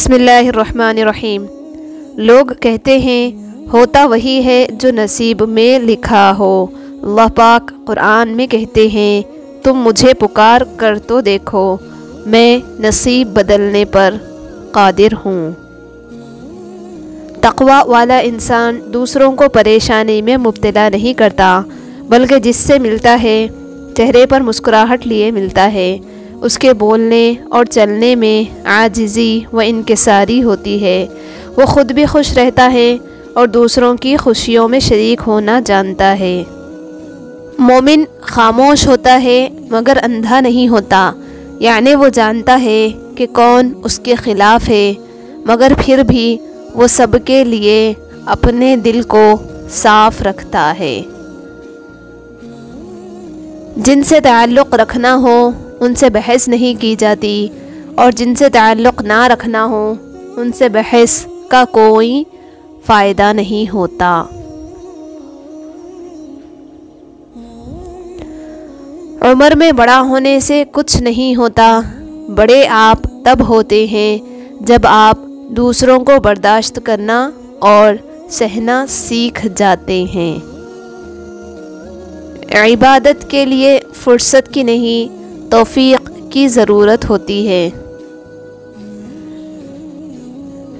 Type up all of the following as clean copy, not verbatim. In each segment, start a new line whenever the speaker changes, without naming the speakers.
بسم اللہ الرحمن الرحیم۔ لوگ کہتے ہیں ہوتا وہی ہے جو نصیب میں لکھا ہو۔ اللہ پاک قرآن میں کہتے ہیں تم مجھے پکار کر تو دیکھو، میں نصیب بدلنے پر قادر ہوں۔ تقوی والا انسان دوسروں کو پریشانی میں مبتلا نہیں کرتا، بلکہ جس سے ملتا ہے چہرے پر مسکراہٹ لیے ملتا ہے، اس کے بولنے اور چلنے میں عاجزی و انکساری ہوتی ہے۔ وہ خود بھی خوش رہتا ہے اور دوسروں کی خوشیوں میں شریک ہونا جانتا ہے۔ مومن خاموش ہوتا ہے مگر اندھا نہیں ہوتا، یعنی وہ جانتا ہے کہ کون اس کے خلاف ہے، مگر پھر بھی وہ سب کے لیے اپنے دل کو صاف رکھتا ہے۔ جن سے تعلق رکھنا ہو ان سے بحث نہیں کی جاتی، اور جن سے تعلق نہ رکھنا ہو ان سے بحث کا کوئی فائدہ نہیں ہوتا۔ عمر میں بڑا ہونے سے کچھ نہیں ہوتا، بڑے آپ تب ہوتے ہیں جب آپ دوسروں کو برداشت کرنا اور سہنا سیکھ جاتے ہیں۔ عبادت کے لیے فرصت کی نہیں، توفیق کی ضرورت ہوتی ہے۔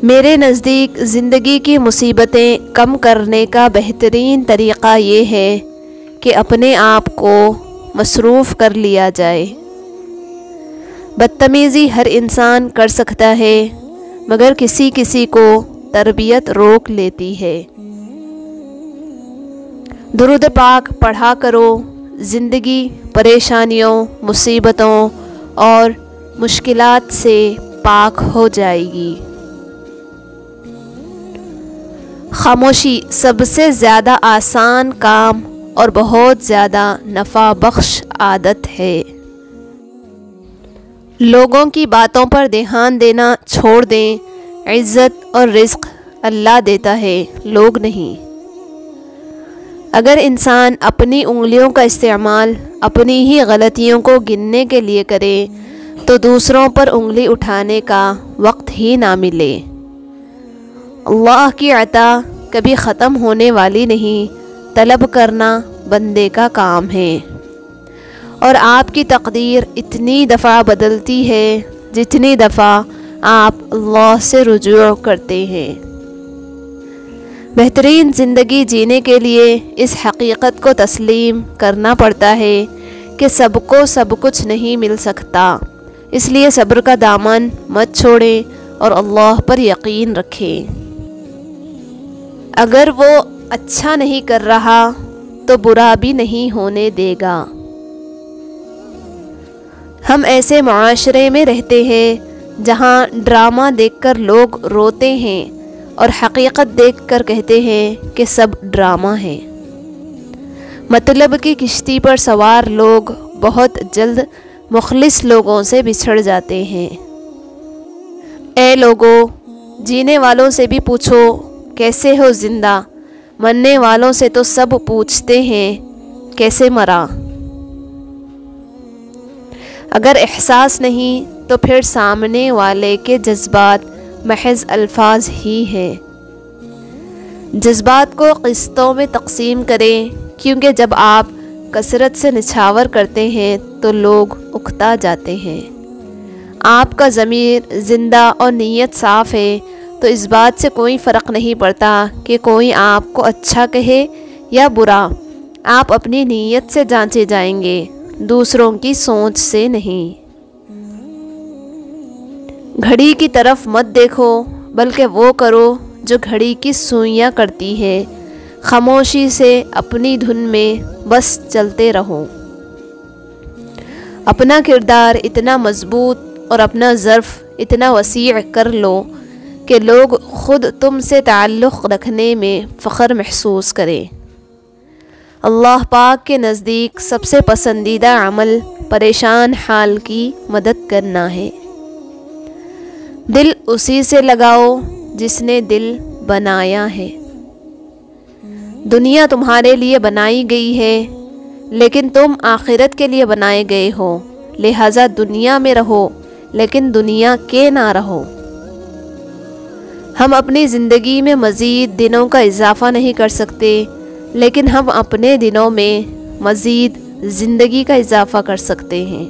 میرے نزدیک زندگی کی مصیبتیں کم کرنے کا بہترین طریقہ یہ ہے کہ اپنے آپ کو مصروف کر لیا جائے۔ بدتمیزی ہر انسان کر سکتا ہے، مگر کسی کسی کو تربیت روک لیتی ہے۔ درود پاک پڑھا کرو، زندگی پریشانیوں، مصیبتوں اور مشکلات سے پاک ہو جائے گی۔ خاموشی سب سے زیادہ آسان کام اور بہت زیادہ نفع بخش عادت ہے۔ لوگوں کی باتوں پر دھیان دینا چھوڑ دیں، عزت اور رزق اللہ دیتا ہے، لوگ نہیں۔ اگر انسان اپنی انگلیوں کا استعمال اپنی ہی غلطیوں کو گننے کے لیے کرے تو دوسروں پر انگلی اٹھانے کا وقت ہی نہ ملے۔ اللہ کی عطا کبھی ختم ہونے والی نہیں، طلب کرنا بندے کا کام ہے، اور آپ کی تقدیر اتنی دفعہ بدلتی ہے جتنی دفعہ آپ اللہ سے رجوع کرتے ہیں۔ بہترین زندگی جینے کے لیے اس حقیقت کو تسلیم کرنا پڑتا ہے کہ سب کو سب کچھ نہیں مل سکتا، اس لیے صبر کا دامن مت چھوڑیں اور اللہ پر یقین رکھیں۔ اگر وہ اچھا نہیں کر رہا تو برا بھی نہیں ہونے دے گا۔ ہم ایسے معاشرے میں رہتے ہیں جہاں ڈرامہ دیکھ کر لوگ روتے ہیں اور حقیقت دیکھ کر کہتے ہیں کہ سب ڈرامہ ہے۔ مطلب کی کشتی پر سوار لوگ بہت جلد مخلص لوگوں سے بچھڑ جاتے ہیں۔ اے لوگو، جینے والوں سے بھی پوچھو کیسے ہو زندہ، مرنے والوں سے تو سب پوچھتے ہیں کیسے مرا۔ اگر احساس نہیں تو پھر سامنے والے کے جذبات محض الفاظ ہی ہیں۔ جذبات کو قسطوں میں تقسیم کریں، کیونکہ جب آپ کثرت سے نچھاور کرتے ہیں تو لوگ اکتا جاتے ہیں۔ آپ کا ضمیر زندہ اور نیت صاف ہے تو اس بات سے کوئی فرق نہیں پڑتا کہ کوئی آپ کو اچھا کہے یا برا، آپ اپنی نیت سے جانچے جائیں گے، دوسروں کی سوچ سے نہیں۔ گھڑی کی طرف مت دیکھو، بلکہ وہ کرو جو گھڑی کی سوئیاں کرتی ہے۔ خاموشی سے اپنی دھن میں بس چلتے رہو۔ اپنا کردار اتنا مضبوط اور اپنا ظرف اتنا وسیع کر لو کہ لوگ خود تم سے تعلق رکھنے میں فخر محسوس کریں۔ اللہ پاک کے نزدیک سب سے پسندیدہ عمل پریشان حال کی مدد کرنا ہے۔ دل اسی سے لگاؤ جس نے دل بنایا ہے۔ دنیا تمہارے لیے بنائی گئی ہے، لیکن تم آخرت کے لیے بنائے گئے ہو، لہٰذا دنیا میں رہو لیکن دنیا کے نہ رہو۔ ہم اپنی زندگی میں مزید دنوں کا اضافہ نہیں کر سکتے، لیکن ہم اپنے دنوں میں مزید زندگی کا اضافہ کر سکتے ہیں۔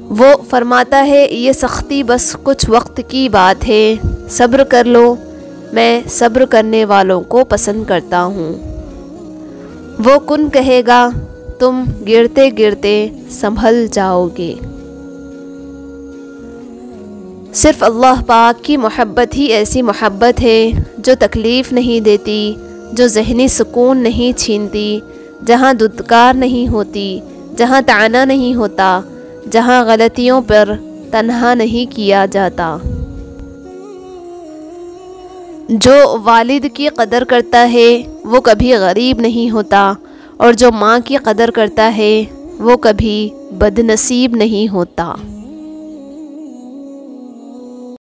وہ فرماتا ہے یہ سختی بس کچھ وقت کی بات ہے، صبر کر لو، میں صبر کرنے والوں کو پسند کرتا ہوں۔ وہ کن کہے گا، تم گرتے گرتے سنبھل جاؤ گے۔ صرف اللہ پاک کی محبت ہی ایسی محبت ہے جو تکلیف نہیں دیتی، جو ذہنی سکون نہیں چھینتی، جہاں دھتکار نہیں ہوتی، جہاں طعنہ نہیں ہوتا، جہاں غلطیوں پر تنہا نہیں کیا جاتا۔ جو والد کی قدر کرتا ہے وہ کبھی غریب نہیں ہوتا، اور جو ماں کی قدر کرتا ہے وہ کبھی بدنصیب نہیں ہوتا۔